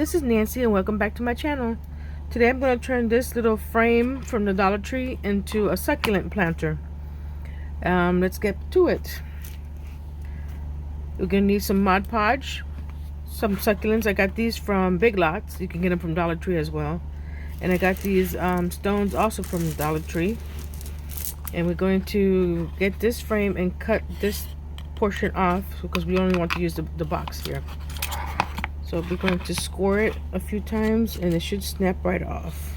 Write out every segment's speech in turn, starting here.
this is Nancy and welcome back to my channel. Today I'm going to turn this little frame from the Dollar Tree into a succulent planter. Let's get to it. We're going to need some Mod Podge, some succulents. I got these from Big Lots. You can get them from Dollar Tree as well. And I got these stones also from the Dollar Tree. And we're going to get this frame and cut this portion off because we only want to use the box here. So we're going to score it a few times and it should snap right off.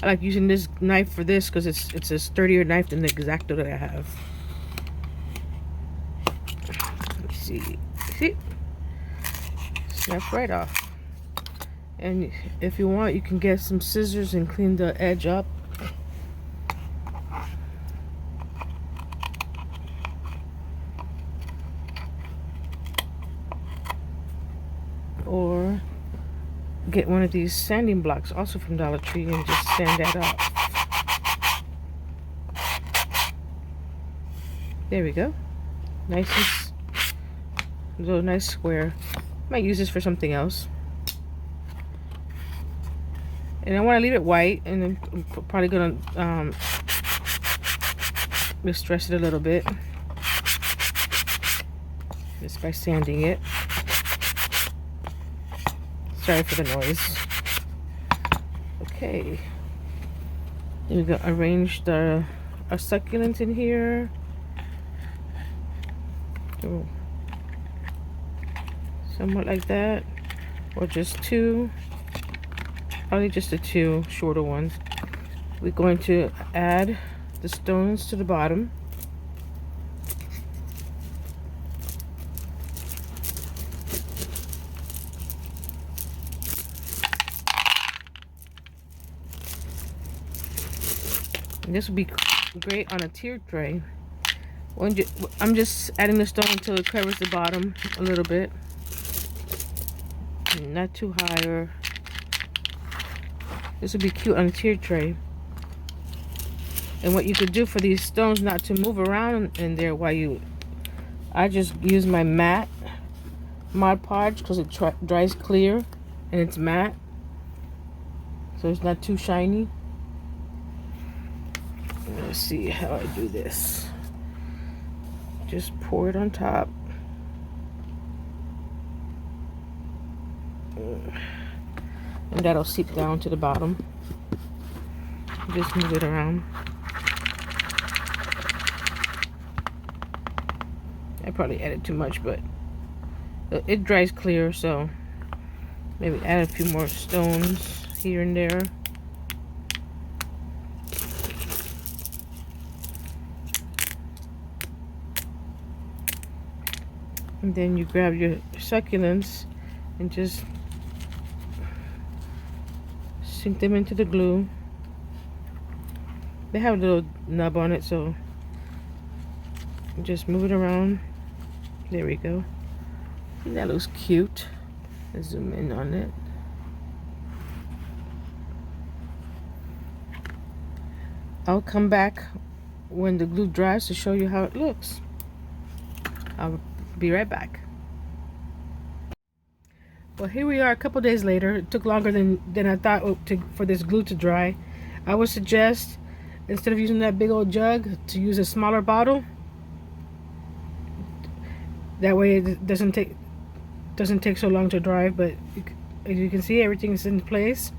I like using this knife for this because it's a sturdier knife than the X-Acto that I have. Let's see. See? Snap right off. And if you want, you can get some scissors and clean the edge up. Or get one of these sanding blocks, also from Dollar Tree, and just sand that up. There we go. Nice and little nice square. Might use this for something else. And I want to leave it white, and then I'm probably going to distress it a little bit just by sanding it. Sorry for the noise. Okay. Then we're going to arrange our succulents in here. Oh. Somewhat like that. Or just two. Probably just the two shorter ones. We're going to add the stones to the bottom. And this would be great on a tiered tray. I'm just adding the stone until it covers the bottom a little bit. Not too high or... This would be cute on a tiered tray. And what you could do for these stones not to move around in there while I just use my matte Mod Podge because it dries clear and it's matte. So it's not too shiny. Let's see how I do this. Just pour it on top. And that'll seep down to the bottom. Just move it around. I probably added too much, but it dries clear, so maybe add a few more stones here and there. And then you grab your succulents and just sink them into the glue. They have a little nub on it, so just move it around. There we go. And that looks cute. Let's zoom in on it. I'll come back when the glue dries to show you how it looks. I'll be right back. Well, here we are a couple days later. It took longer than I thought for this glue to dry. I would suggest, instead of using that big old jug, to use a smaller bottle. That way it doesn't take so long to dry, but as you can see, everything is in place.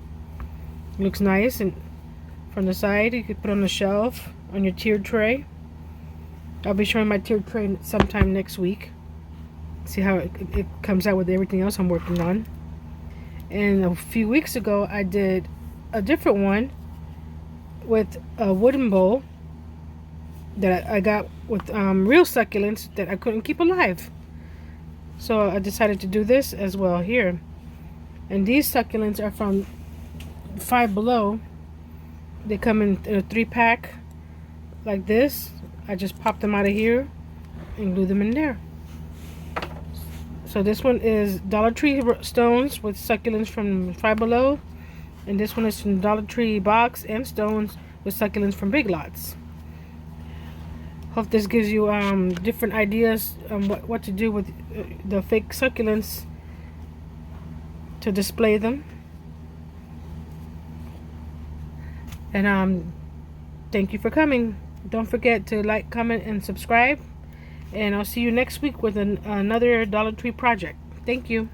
It looks nice, and from the side you could put on the shelf on your tiered tray. I'll be showing my tiered tray sometime next week. See how it comes out with everything else I'm working on. And a few weeks ago I did a different one with a wooden bowl that I got with real succulents that I couldn't keep alive. So I decided to do this as well here. And these succulents are from Five Below. They come in a 3-pack like this. I just pop them out of here and glue them in there. So this one is Dollar Tree stones with succulents from Five Below. And this one is from Dollar Tree box and stones with succulents from Big Lots. Hope this gives you different ideas on what to do with the fake succulents to display them. And thank you for coming. Don't forget to like, comment, and subscribe. And I'll see you next week with another Dollar Tree project. Thank you.